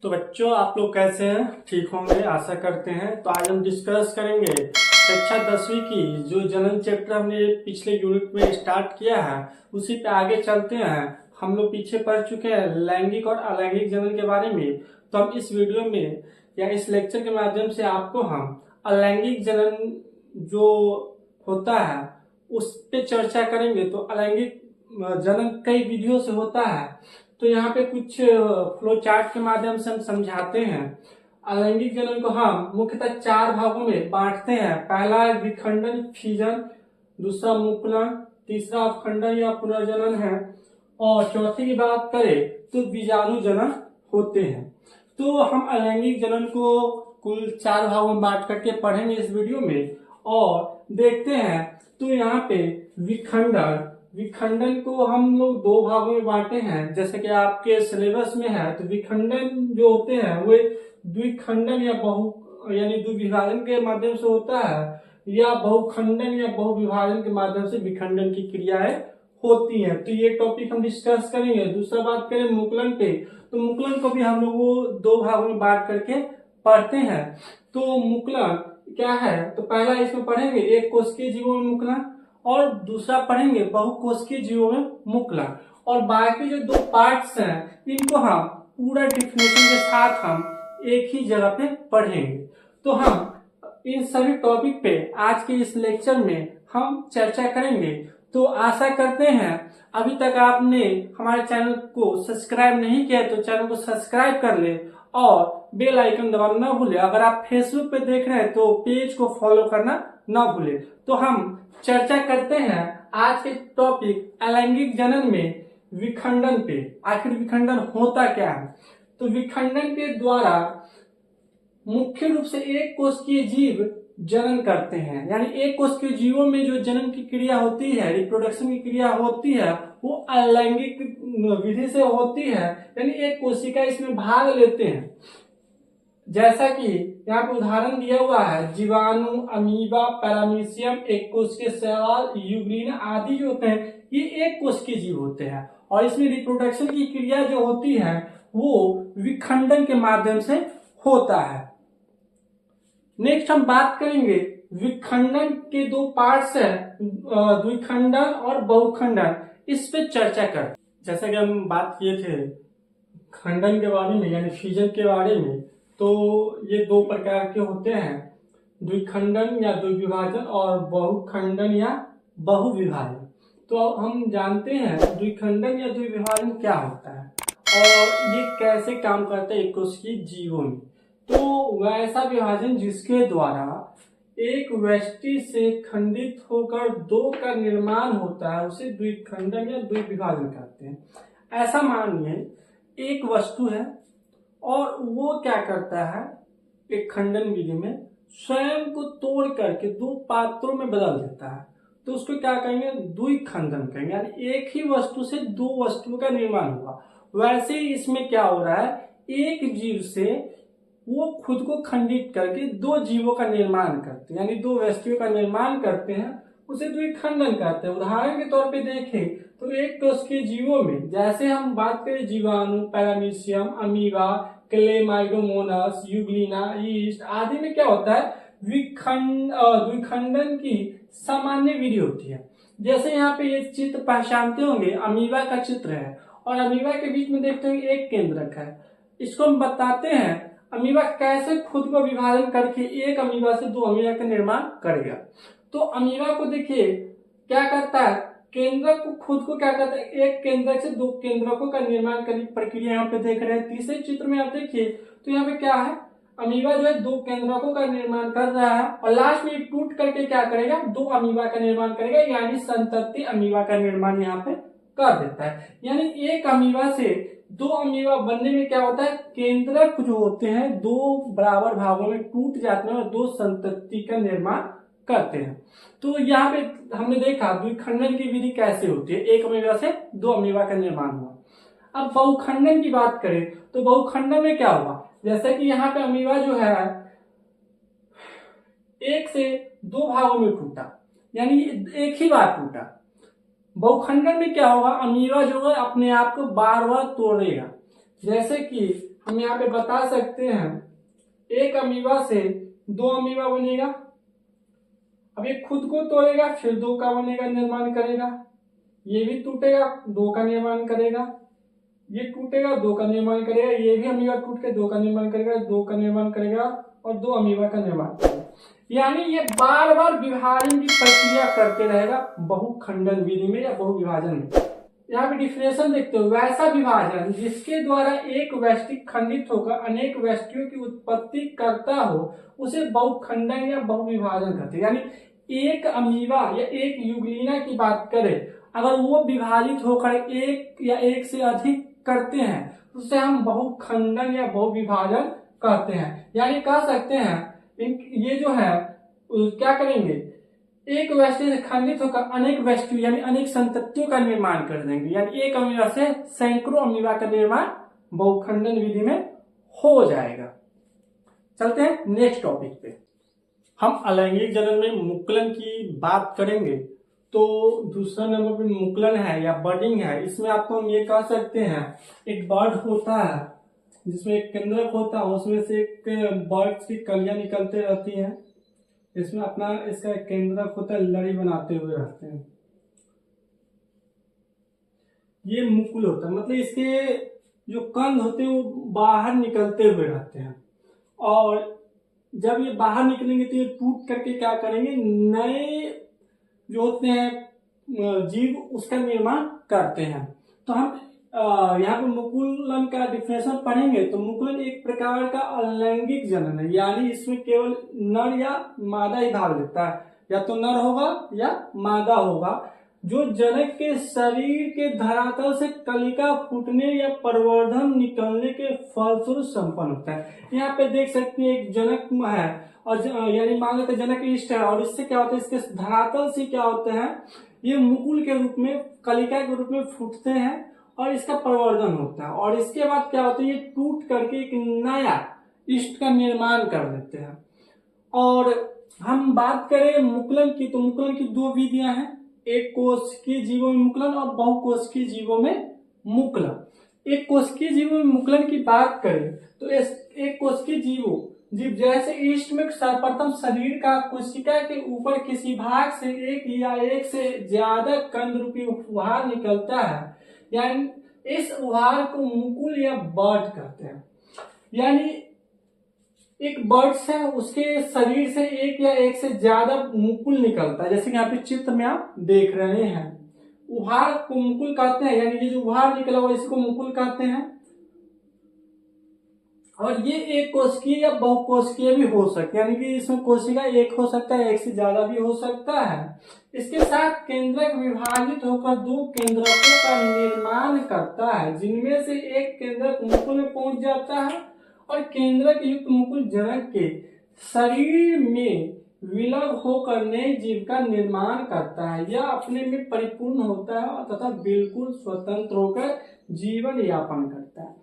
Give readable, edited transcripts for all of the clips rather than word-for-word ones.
तो बच्चों, आप लोग कैसे हैं? ठीक होंगे, आशा करते हैं। तो आज हम डिस्कस करेंगे कक्षा 10वीं की जो जनन चैप्टर हमने पिछले यूनिट में स्टार्ट किया है, उसी पे आगे चलते हैं। हम लोग पीछे पढ़ चुके हैं लैंगिक और अलैंगिक जनन के बारे में। तो हम इस वीडियो में या इस लेक्चर के माध्यम से आपको हम अलैंगिक जनन जो होता है उस पे चर्चा करेंगे। तो अलैंगिक जनन कई विधियों से होता है, तो यहाँ पे कुछ फ्लो चार्ट के माध्यम से हम समझाते हैं। अलैंगिक जनन को हम मुख्यतः 4 भागों में बांटते हैं। पहला विखंडन फिजन, दूसरा मुकुलन, तीसरा अपखंडन या पुनर्जनन है, और चौथी की बात करें तो बीजाणु जनन होते हैं। तो हम अलैंगिक जनन को कुल 4 भागों में बांट करके पढ़ेंगे इस वीडियो में और देखते हैं। तो यहाँ पे विखंडन को हम लोग 2 भागों में बांटे हैं, जैसे कि आपके सिलेबस में है। तो विखंडन जो होते हैं वे द्विखंडन या यानी द्विविभाजन के माध्यम से होता है, या बहुखंडन या बहुविभाजन के माध्यम से विखंडन की क्रियाएं होती हैं। तो ये टॉपिक हम डिस्कस करेंगे। दूसरा बात करें मुकुलन पे, तो मुकुलन को भी हम लोग 2 भागों में बांट करके पढ़ते हैं। तो मुकुलन क्या है? तो पहला इसमें पढ़ेंगे एक कोशिकीय जीवों में मुकुलन, और दूसरा पढ़ेंगे बहुकोशिकीय जीवों में मुकुलन। और बाकी जो 2 पार्ट्स हैं इनको हम पूरा डिफिनेशन के साथ हम एक ही जगह पे पढ़ेंगे। तो हम इन सभी टॉपिक पे आज के इस लेक्चर में हम चर्चा करेंगे। तो आशा करते हैं अभी तक आपने हमारे चैनल को सब्सक्राइब नहीं किया तो चैनल को सब्सक्राइब कर ले और बेल आइकन दबाना ना भूले। अगर आप फेसबुक पे देख रहे हैं तो पेज को फॉलो करना ना भूले। तो हम चर्चा करते हैं आज के टॉपिक अलैंगिक जनन में विखंडन पे। आखिर विखंडन होता क्या है? तो विखंडन के द्वारा मुख्य रूप से एक कोशिकीय जीव जनन करते हैं, यानी एक कोशिकीय जीवों में जो जनन की क्रिया होती है, रिप्रोडक्शन की क्रिया होती है, वो अलैंगिक विधि से होती है, यानी एक कोशिका इसमें भाग लेते हैं। जैसा कि यहाँ पे उदाहरण दिया हुआ है, जीवाणु, अमीबा, पैरामीशियम, एक कोशिकीय शैवाल, यूग्लिना आदि जो होते हैं ये एक कोशिकीय जीव होते हैं, और इसमें रिप्रोडक्शन की क्रिया जो होती है वो विखंडन के माध्यम से होता है। नेक्स्ट हम बात करेंगे विखंडन के 2 पार्ट्स है, द्विखंडन और बहुखंडन। इस पे चर्चा कर, जैसा कि हम बात किए थे खंडन के बारे में यानी फिजन के बारे में, तो ये 2 प्रकार के होते हैं, द्विखंडन या द्विविभाजन और बहुखंडन या बहुविभाजन। तो हम जानते हैं द्विखंडन या द्विविभाजन क्या होता है और ये कैसे काम करता है एक कोशिकीय जीवों में। तो वैसा विभाजन जिसके द्वारा एक व्यष्टि से खंडित होकर 2 का निर्माण होता है उसे द्विखंडन या द्विविभाजन कहते हैं। ऐसा मानिए एक वस्तु है और वो क्या करता है एक खंडन विधि में स्वयं को तोड़ करके 2 पात्रों में बदल देता है, तो उसको क्या कहेंगे? द्विखंडन कहेंगे, यानी एक ही वस्तु से 2 वस्तुओं का निर्माण हुआ। वैसे ही इसमें क्या हो रहा है, एक जीव से वो खुद को खंडित करके 2 जीवों का निर्माण करते हैं, यानी 2 व्यष्टियों का निर्माण करते हैं, उसे द्विखंडन कहते हैं। उदाहरण के तौर पे देखें तो एक कोशिकीय जीवों में जैसे हम बात करें जीवाणु, paramecium, amoeba, Chlamydomonas, Euglena, yeast आदि में क्या होता है, द्विखंडन की सामान्य विधि होती है। जैसे यहाँ पे ये चित्र पहचानते होंगे, अमीबा का चित्र है और अमीबा के बीच में देखते होंगे एक केंद्रक है। इसको हम बताते हैं अमीबा कैसे खुद को विभाजन करके एक अमीबा से 2 अमीबा का निर्माण करेगा। तो अमीबा को देखिए क्या करता है, केंद्रक को खुद को क्या करता है, एक केंद्रक से 2 केंद्रकों का निर्माण करने की प्रक्रिया यहाँ पे देख रहे हैं। तीसरे चित्र में आप देखिए तो यहाँ पे क्या है, अमीबा जो है 2 केंद्रकों का निर्माण कर रहा है और लास्ट में टूट करके क्या करेगा, 2 अमीबा का निर्माण करेगा, यानी संतति अमीबा का निर्माण यहाँ पे कर देता है। यानी एक अमीबा से 2 अमीबा बनने में क्या होता है, केंद्रक जो होते हैं 2 बराबर भागों में टूट जाते हैं और 2 संतति का निर्माण करते हैं। तो यहाँ पे हमने देखा द्विखंडन की विधि कैसे होती है, एक अमीबा से 2 अमीबा का निर्माण हुआ। अब बहुखंडन की बात करें तो बहुखंडन में क्या हुआ, जैसे कि यहाँ पे अमीबा जो है 1 से 2 भागों में टूटा, यानी एक ही बार टूटा। बहुखंडन में क्या होगा, अमीबा जो है अपने आप को बार बार तोड़ेगा। जैसे कि हम यहाँ पे बता सकते हैं एक अमीबा से 2 अमीबा बनेगा। अब ये खुद को तोड़ेगा, फिर 2 का बनेगा, निर्माण करेगा। ये भी टूटेगा, 2 का निर्माण करेगा। ये टूटेगा, 2 का निर्माण करेगा। ये भी अमीबा टूट के 2 का निर्माण करेगा, 2 का निर्माण करेगा और 2 अमीबा का निर्माण करेगा। यानी ये बार बार विभाजन की प्रक्रिया करते रहेगा बहुखंडन विधि में या बहुविभाजन में। यहाँ पे डिफरेंशिएशन देखते हो, वैसा विभाजन जिसके द्वारा एक वैशिष्ट खंडित होकर अनेक वैशिष्टियों की उत्पत्ति करता हो उसे बहुखंडन या बहुविभाजन कहते हैं। यानी एक अमीबा या एक युग्लिना की बात करें, अगर वो विभाजित होकर एक या एक से अधिक करते हैं तो उसे हम बहुखंडन या बहुविभाजन कहते हैं। यानी कह सकते हैं ये जो है क्या करेंगे, एक वैशिष्ट से खंडित होकर अनेक वैशिष्ट यानी अनेक संततियों का निर्माण कर देंगे। यानी एक अमीबा से सैकड़ों अमीबा का निर्माण बहुखंडन विधि में हो जाएगा। चलते हैं नेक्स्ट टॉपिक पे। हम अलैंगिक जनन में मुकुलन की बात करेंगे तो दूसरा नंबर पे मुकुलन है या बडिंग है। इसमें आपको हम ये कह सकते हैं एक बर्ड होता है जिसमें एक केंद्रक होता है, उसमें से एक बर्ड की कलियां निकलते रहती हैं। इसमें अपना इसका एक केंद्रक होता है, लड़ी बनाते हुए रहते हैं। ये मुकुल होता है, मतलब इसके जो कंद होते हैं वो बाहर निकलते हुए रहते हैं और जब ये बाहर निकलेंगे तो ये टूट करके क्या करेंगे, नए जो होते हैं जीव उसका निर्माण करते हैं। तो हम यहाँ पे मुकुलन का डिफिनेशन पढ़ेंगे तो मुकुलन एक प्रकार का अलैंगिक जनन है। यानी इसमें केवल नर या मादा ही भाग लेता है, या तो नर होगा या मादा होगा, जो जनक के शरीर के धरातल से कलिका फूटने या प्रवर्धन निकलने के फलस्वरूप संपन्न होता है। यहाँ पे देख सकते हैं एक जनक है और यानी मान लेते जनक इष्ट है और इससे क्या होता है, इसके धरातल से क्या होता है, ये मुकुल के रूप में कलिका के रूप में फूटते हैं और इसका प्रवर्धन होता है और इसके बाद क्या होता है, ये टूट करके एक नया इष्ट का निर्माण कर देते हैं। और हम बात करें मुकुलन की तो मुकुलन की 2 विधियां हैं, एक कोशिकीय जीवों में मुकुलन और बहुकोशिकीय जीवों में मुकुलन। एक कोशिकीय जीवों में मुकुलन की बात करें तो एक कोशिकीय जीव जैसे इष्ट में सर्वप्रथम शरीर का कोशिका के ऊपर किसी भाग से एक या एक से ज्यादा कंद रूपी उपहार निकलता है, यानी इस उपहार को मुकुल या बर्ड कहते हैं। यानी एक बर्ड से उसके शरीर से एक या एक से ज्यादा मुकुल निकलता है, जैसे कि यहाँ पे चित्र में आप देख रहे हैं। उपहार को मुकुल कहते हैं, यानी ये जो उपहार निकला हुआ इसको मुकुल कहते हैं। और ये एक कोशिकीय या बहुकोशिकीय भी हो सकता है, यानी कि इसमें कोशिका एक हो सकता है, एक से ज्यादा भी हो सकता है। इसके साथ केंद्रक विभाजित होकर 2 केंद्रकों का निर्माण करता है, जिनमें से एक केंद्रक मुकुल में पहुंच जाता है और केंद्रक युक्त मुकुल जनक के शरीर में विलग होकर नए जीव का निर्माण करता है। यह अपने में परिपूर्ण होता है तथा बिल्कुल स्वतंत्र होकर जीवन यापन करता है।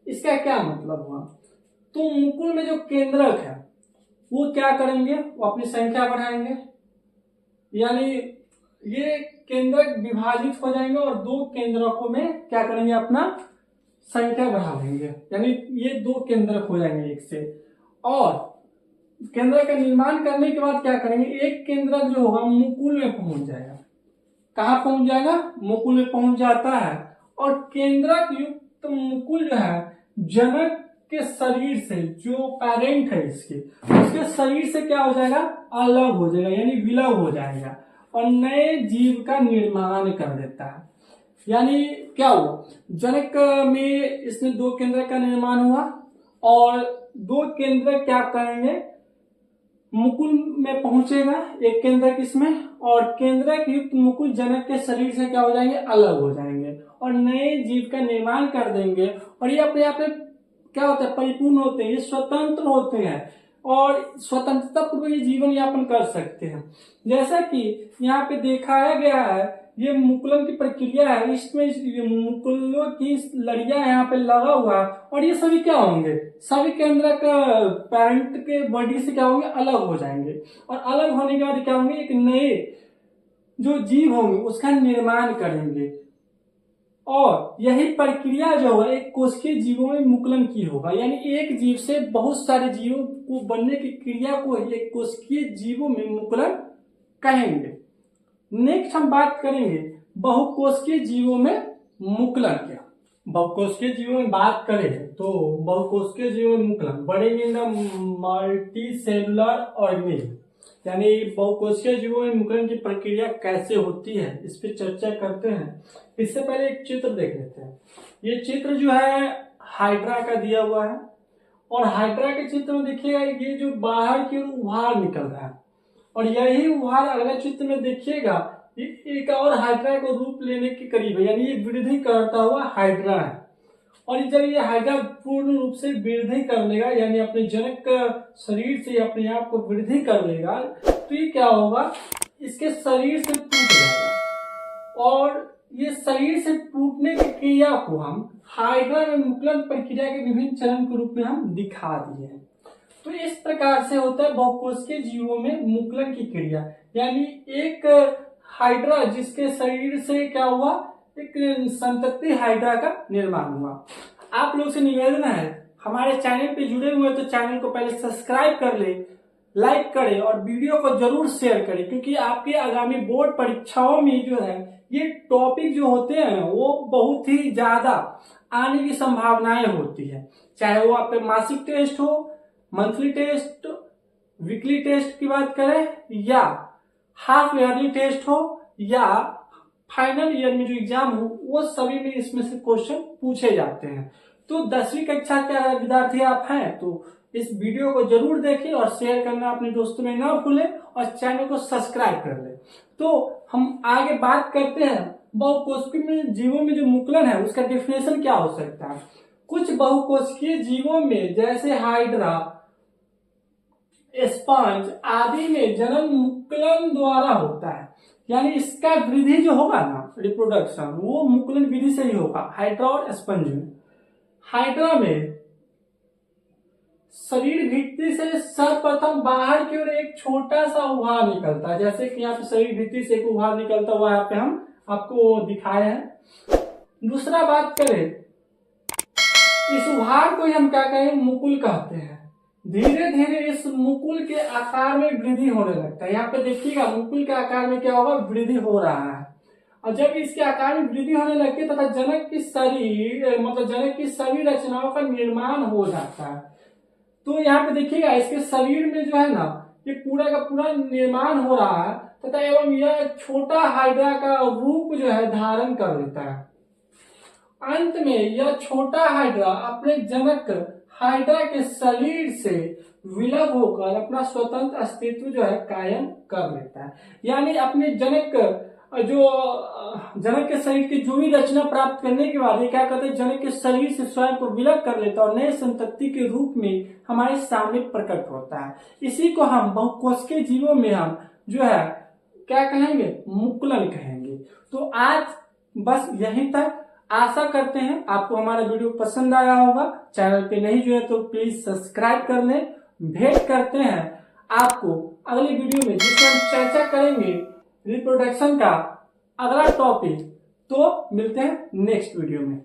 इसका क्या मतलब हुआ, तो मुकुल में जो केंद्रक है वो क्या करेंगे, वो अपनी संख्या बढ़ाएंगे, यानी ये केंद्रक विभाजित हो जाएंगे और 2 केंद्रकों में क्या करेंगे, अपना संख्या बढ़ा देंगे, यानी ये 2 केंद्रक हो जाएंगे एक से। और केंद्रक का निर्माण करने के बाद क्या करेंगे, एक केंद्रक जो होगा मुकुल में पहुंच जाएगा। कहाँ पहुंच जाएगा, मुकुल में पहुंच जाता है और केंद्रक युक्त मुकुल जो है जनक के शरीर से, जो पेरेंट है इसके, उसके शरीर से क्या हो जाएगा, अलग हो जाएगा, यानी विलग हो जाएगा और नए जीव का निर्माण कर देता है। यानी क्या हुआ, जनक में इसमें 2 केंद्रक का निर्माण हुआ और 2 केंद्रक क्या करेंगे, मुकुल में पहुंचेगा एक केंद्रक इसमें, और केंद्रक युक्त मुकुल जनक के शरीर से क्या हो जाएंगे, अलग हो जाएंगे और नए जीव का निर्माण कर देंगे। और ये अपने आप में क्या होता है, परिपूर्ण होते हैं, ये स्वतंत्र होते हैं और स्वतंत्रता पूर्वक ये जीवन यापन कर सकते हैं। जैसा कि यहाँ पे दिखाया गया है, ये मुकुलन की प्रक्रिया है, इसमें मुकुलों की लड़ियां यहाँ पे लगा हुआ है और ये सभी क्या होंगे, सभी केंद्रक पेरेंट के बॉडी से क्या होंगे, अलग हो जाएंगे और अलग होने के बाद क्या होंगे, एक नए जो जीव होंगे उसका निर्माण करेंगे और यही प्रक्रिया जो है एक कोशिकीय जीवों में मुकुलन की होगा, यानी एक जीव से बहुत सारे जीवों को बनने की क्रिया को एक कोशिकीय जीवों में मुकुलन कहेंगे। नेक्स्ट हम बात करेंगे बहुकोशिकीय जीवों में मुकुलन क्या। बहुकोशिकीय जीवों में बात करें तो बहुकोशिकीय जीवों में मुकुलन बड़ेंगे इन मल्टी सेलुलर ऑर्गेनिज्म, यानी बहुकोशिकीय जीवों में मुकुलन की प्रक्रिया कैसे होती है इस पर चर्चा करते हैं। इससे पहले एक चित्र देख लेते हैं। ये चित्र जो है हाइड्रा का दिया हुआ है और हाइड्रा के चित्र में देखिएगा ये जो बाहर की ओर उभार निकल रहा है और यही उभार अगले चित्र में देखिएगा एक और हाइड्रा को रूप लेने के करीब है, यानी ये वृद्धि करता हुआ हाइड्रा है। और जब ये हाइड्रा पूर्ण रूप से वृद्धि कर लेगा, यानी अपने जनक शरीर से अपने आप को वृद्धि कर लेगा, तो ये क्या होगा, इसके शरीर से टूट जाएगा और ये शरीर से टूटने की क्रिया को हम हाइड्रा में मुकुलन प्रक्रिया के विभिन्न चरण के रूप में हम दिखा दिए हैं। तो इस प्रकार से होता है बहुकोशिकीय जीवों में मुकुलन की क्रिया, यानी एक हाइड्रा जिसके शरीर से क्या हुआ, एक संतति हाइड्रा का निर्माण हुआ। आप लोग से निवेदन है हमारे चैनल पे जुड़े हुए तो चैनल को पहले सब्सक्राइब कर ले, लाइक करें और वीडियो को जरूर शेयर करें, क्योंकि आपके आगामी बोर्ड परीक्षाओं में जो है ये टॉपिक जो होते हैं वो बहुत ही ज्यादा आने की संभावनाएं होती है। चाहे वो आपके मासिक टेस्ट हो, मंथली टेस्ट, वीकली टेस्ट की बात करें या हाफ ईयरली टेस्ट हो या फाइनल ईयर में जो एग्जाम हो, वो सभी में इसमें से क्वेश्चन पूछे जाते हैं। तो 10वीं कक्षा के विद्यार्थी आप हैं तो इस वीडियो को जरूर देखें और शेयर करना अपने दोस्तों में ना भूलें और चैनल को सब्सक्राइब कर लें। तो हम आगे बात करते हैं बहुकोशिकीय जीवों में जो मुकुलन है उसका डेफिनेशन क्या हो सकता है। कुछ बहुकोशिकीय जीवों में जैसे हाइड्रा, स्पंज आदि में जन्म मुकुलन द्वारा होता है, यानी इसका वृद्धि जो होगा ना, रिप्रोडक्शन, वो मुकुलन विधि से ही होगा। हाइड्रा और स्पंज में, हाइड्रा में शरीर भित्ति से सर्वप्रथम बाहर की ओर एक छोटा सा उभार निकलता है, जैसे कि यहाँ पे शरीर भित्ति से एक उभार निकलता हुआ यहाँ पे हम आपको दिखाए हैं। दूसरा बात करें, इस उभार को हम क्या कहें, मुकुल कहते हैं। धीरे धीरे इस मुकुल के आकार में वृद्धि होने लगता है। यहाँ पे देखिएगा मुकुल के आकार में क्या होगा, वृद्धि हो रहा है। और जब इसके आकार में वृद्धि होने लगती है तथा जनक की शरीर मतलब जनक की सभी रचनाओं का निर्माण हो जाता है। तो यहाँ पे देखिएगा इसके शरीर में जो है ना ये पूरा का पूरा निर्माण हो रहा है तथा एवं यह छोटा हाइड्रा का रूप जो है धारण कर लेता है। अंत में यह छोटा हाइड्रा अपने जनक हाइड्रा के शरीर से विलग होकर अपना स्वतंत्र अस्तित्व जो है कायम कर लेता है, यानी अपने जनक के शरीर की जो भी रचना प्राप्त करने के बाद ये क्या करते हैं, जनक के शरीर से स्वयं को विलग कर लेता है और नए संतति के रूप में हमारे सामने प्रकट होता है। इसी को हम बहुकोशिकीय जीवों में हम जो है क्या कहेंगे, मुकुलन कहेंगे। तो आज बस यहीं तक। आशा करते हैं आपको हमारा वीडियो पसंद आया होगा। चैनल पे नहीं जुड़े तो प्लीज सब्सक्राइब कर लें। भेंट करते हैं आपको अगले वीडियो में, जिसमें हम चर्चा करेंगे रिप्रोडक्शन का अगला टॉपिक। तो मिलते हैं नेक्स्ट वीडियो में।